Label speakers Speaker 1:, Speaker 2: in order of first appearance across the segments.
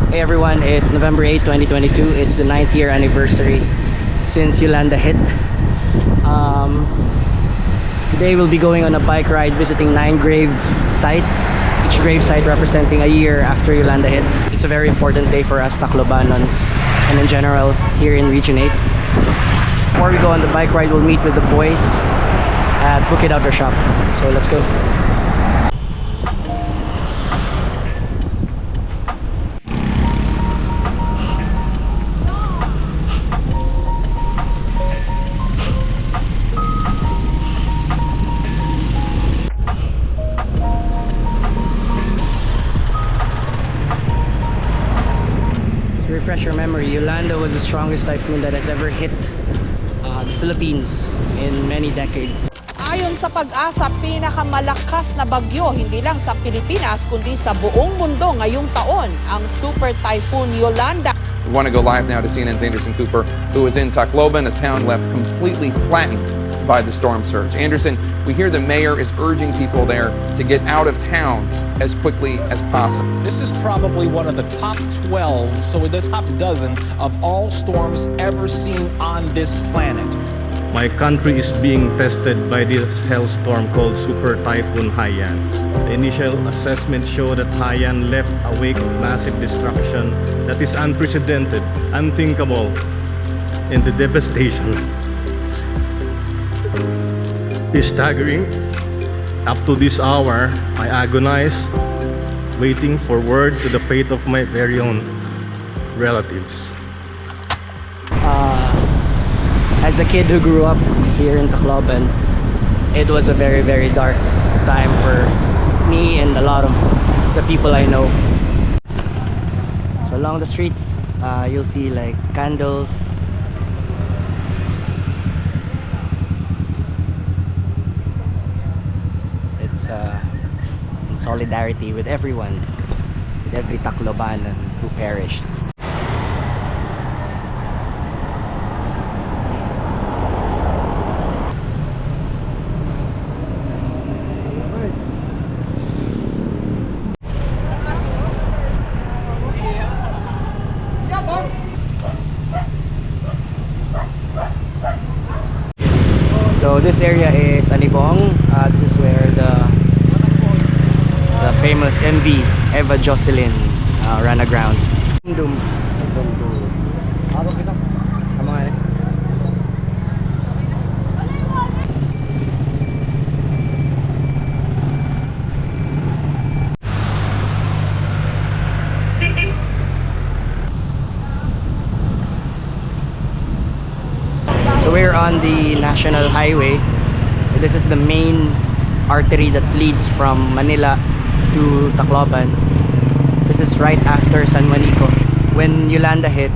Speaker 1: Hey everyone, it's November 8, 2022. It's the 9th year anniversary since Yolanda hit. Today we'll be going on a bike ride visiting 9 grave sites, each grave site representing a year after Yolanda hit. It's a very important day for us Taclobanons and in general here in Region 8. Before we go on the bike ride, we'll meet with the boys at Bukid Outdoor Shop. So let's go. Refresh your memory, Yolanda was the strongest typhoon that has ever hit the Philippines in many decades.
Speaker 2: Ayon sa Pag-asa, pinakamalakas na bagyo hindi lang sa Pilipinas kundi sa buong mundo ngayong taon ang Super Typhoon Yolanda.
Speaker 3: We want to go live now to CNN's Anderson Cooper, who is in Tacloban, a town left completely flattened by the storm surge. Anderson, we hear the mayor is urging people there to get out of town as quickly as possible.
Speaker 4: This is probably one of the top 12, so the top dozen of all storms ever seen on this planet.
Speaker 5: My country is being tested by this hailstorm called Super Typhoon Haiyan. The initial assessment showed that Haiyan left a wake of massive destruction that is unprecedented, unthinkable, and the devastation is staggering. Up to this hour, I agonize, waiting for word to the fate of my very own relatives.
Speaker 1: As a kid who grew up here in Tacloban, it was a very, very dark time for me and a lot of the people I know. So along the streets, you'll see like candles. It's in solidarity with everyone, with every Taclobanan who perished. So this area is Anibong. This is where the famous MV Eva Jocelyn ran aground. So we're on the National Highway. This is the main artery that leads from Manila to Tacloban. This is right after San Juanico. When Yolanda hit,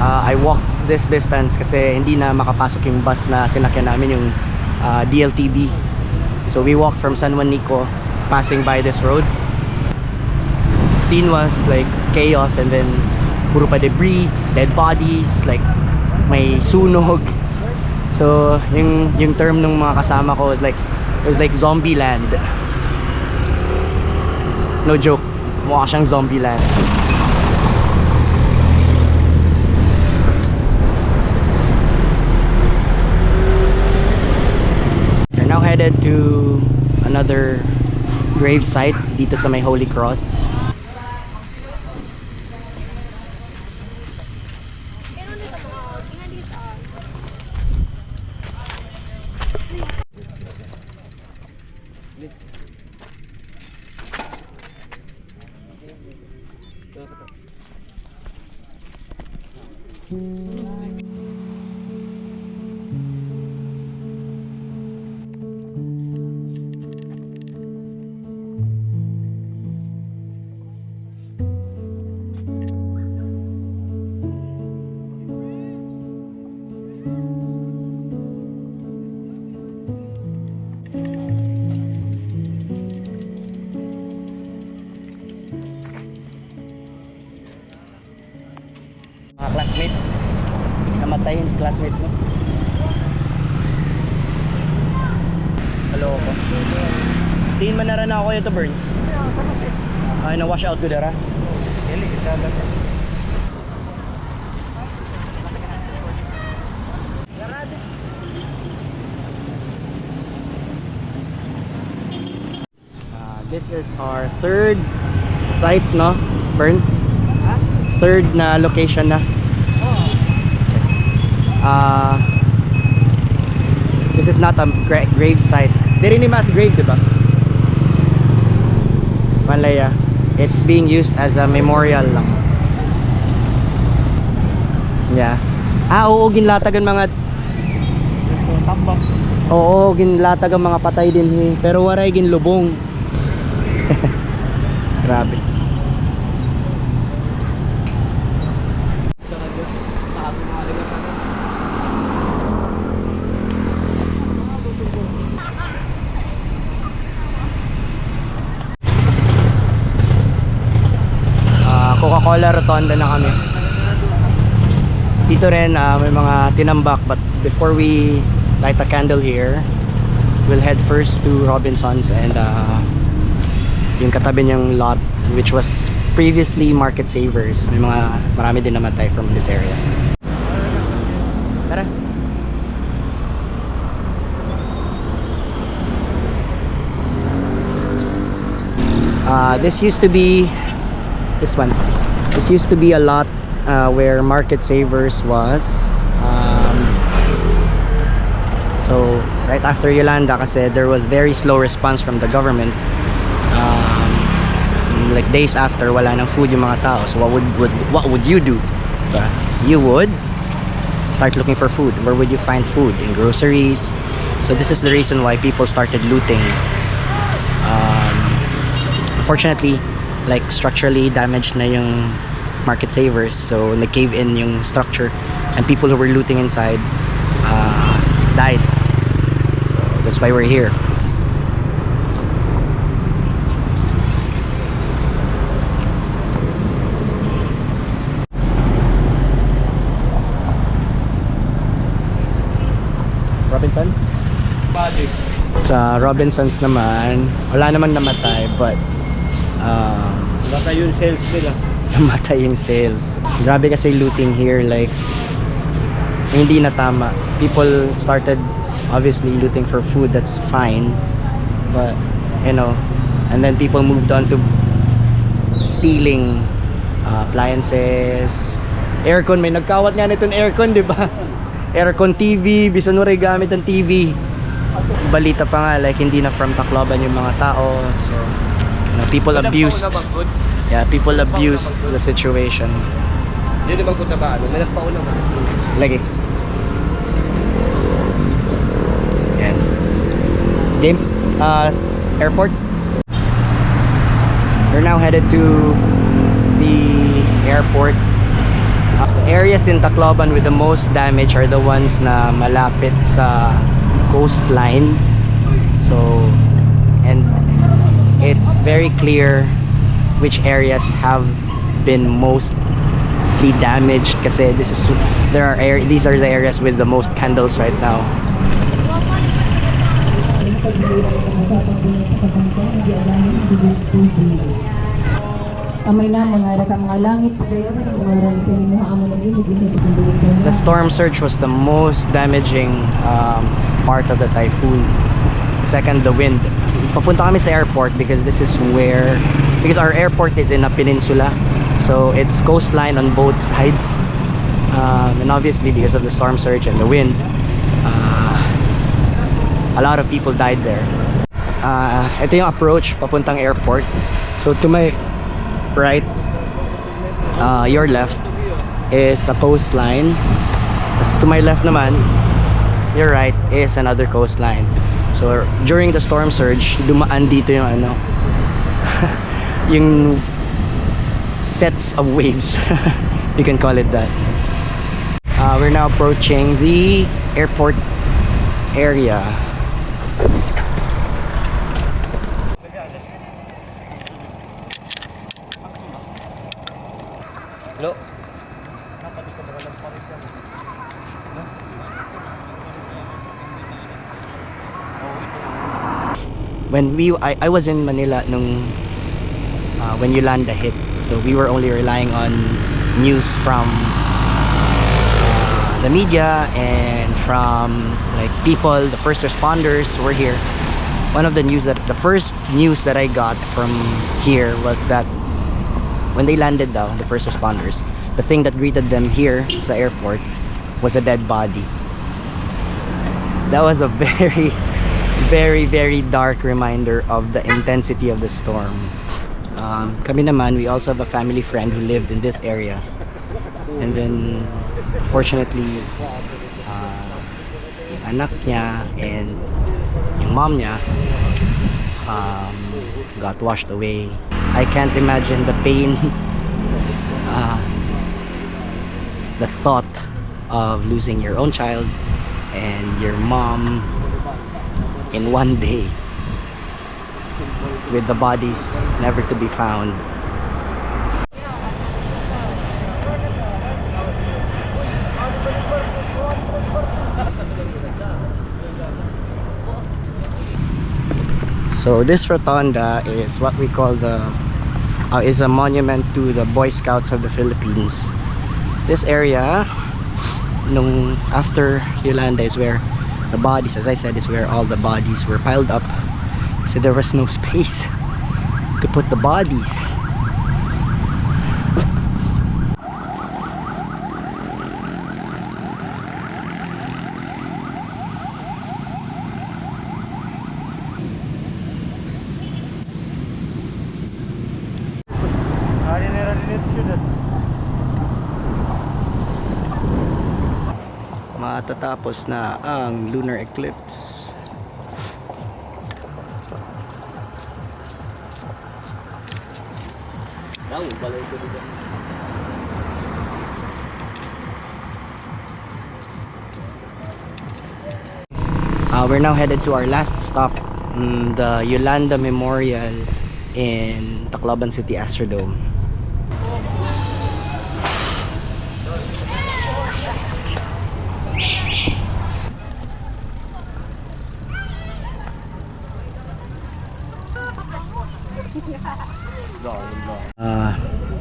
Speaker 1: I walked this distance kasi hindi na makapasok yung bus na sinakyan namin, yung DLTB. So we walked from San Juanico, passing by this road. Scene was like chaos and then puro pa debris, dead bodies, like may sunog. So yung term ng mga kasama ko was like, it was like zombie land. No joke, mukha siyang zombie land. We're now headed to another grave site dito sa may Holy Cross. Mga classmate, namatay yung classmates mo. Hello ko. Tingin man na rin ako ito, Burns. Ay, na-wash out ko dara. This is our third site, no? Burns? Third na location na. This is not a grave site. Di rin mas grave, di ba? Malaya. It's being used as a memorial lang. Yeah. Oo, ginlatagan mga... Oo, ginlatagan mga patay din eh. Pero waray ginlubong. Grabe. Coca-Cola Rotonda na kami. Dito rin may mga tinambak, but before we light a candle here, we'll head first to Robinson's and yung katabi niyang lot, which was previously Market Savers. Marami din namatay from this area. Tara. This used to be this one. This used to be a lot where Market Savers was. So right after Yolanda, kasi there was very slow response from the government. Like days after, wala nang food yung mga tao. So what would you do? You would start looking for food. Where would you find food? In groceries. So this is the reason why people started looting. Unfortunately, like structurally damaged na yung Market Savers, so nag-cave in yung structure, and people who were looting inside died. So that's why we're here. Robinson's? Sa Robinson's naman, wala naman namatay, but
Speaker 5: Namatay yung sales nila.
Speaker 1: namatay yung sales. Grabe kasi looting here, like hindi na tama. People started obviously looting for food, that's fine, but you know, and then people moved on to stealing appliances, aircon. May nagkawat nga nitong aircon, di ba? Aircon, TV, bisan mo rin gamit ang TV. Balita pa nga, like hindi na from Tacloban yung mga tao, so you know, people abused. Yeah, people abused the situation.
Speaker 5: Hindi naman kung ba, may nagpauna ba?
Speaker 1: Lagi. Yan. Game, airport. We're now headed to the airport. Areas in Tacloban with the most damage are the ones na malapit sa coastline. So, and it's very clear which areas have been mostly damaged kasi these are the areas with the most candles right now. The storm surge was the most damaging part of the typhoon. Second, the wind. Papunta kami sa airport because our airport is in a peninsula, so it's coastline on both sides, and obviously because of the storm surge and the wind, a lot of people died there. Ito yung approach papuntang airport. So to my right, your left is a coastline. To my left naman, your right is another coastline. So during the storm surge, dumaan dito yung yung sets of waves. You can call it that. We're now approaching the airport area.
Speaker 5: Hello?
Speaker 1: When I was in Manila nung when Yolanda hit. So we were only relying on news from the media and from like people, the first responders were here. The first news that I got from here was that when they landed down, the first responders, the thing that greeted them here sa airport was a dead body. That was a very, very, very dark reminder of the intensity of the storm. Kami naman, we also have a family friend who lived in this area. And then, fortunately, yung anak niya and yung mom niya got washed away. I can't imagine the pain, the thought of losing your own child and your mom in one day, with the bodies never to be found. So this rotunda is what we call is a monument to the Boy Scouts of the Philippines. This area, after Yolanda, is where the bodies, as I said, is where all the bodies were piled up. So there was no space to put the bodies. Matatapos na ang lunar eclipse. We're now headed to our last stop, the Yolanda Memorial in Tacloban City Astrodome.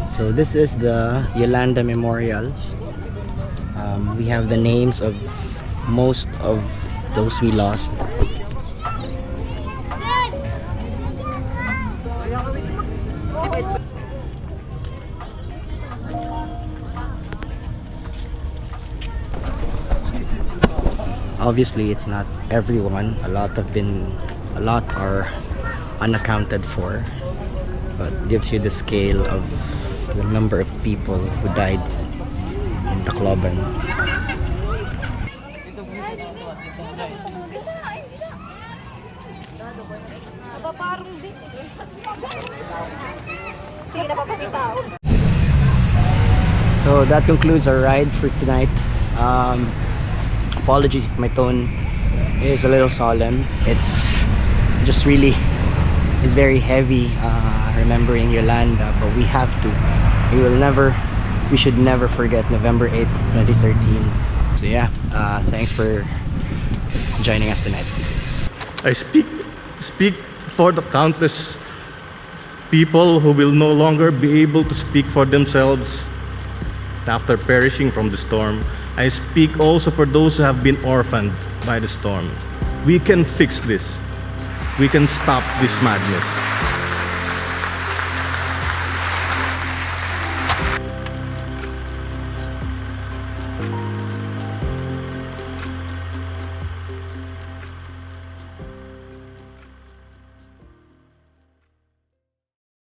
Speaker 1: So this is the Yolanda Memorial. We have the names of most of those we lost. Obviously, it's not everyone. A lot are unaccounted for, but gives you the scale of the number of people who died in Tacloban. So that concludes our ride for tonight. Apologies if my tone is a little solemn. It's just really, it's very heavy remembering Yolanda, but we have to. We should never forget November 8th, 2013. So yeah, thanks for joining us tonight.
Speaker 5: I speak for the countless people who will no longer be able to speak for themselves after perishing from the storm. I speak also for those who have been orphaned by the storm. We can fix this. We can stop this madness.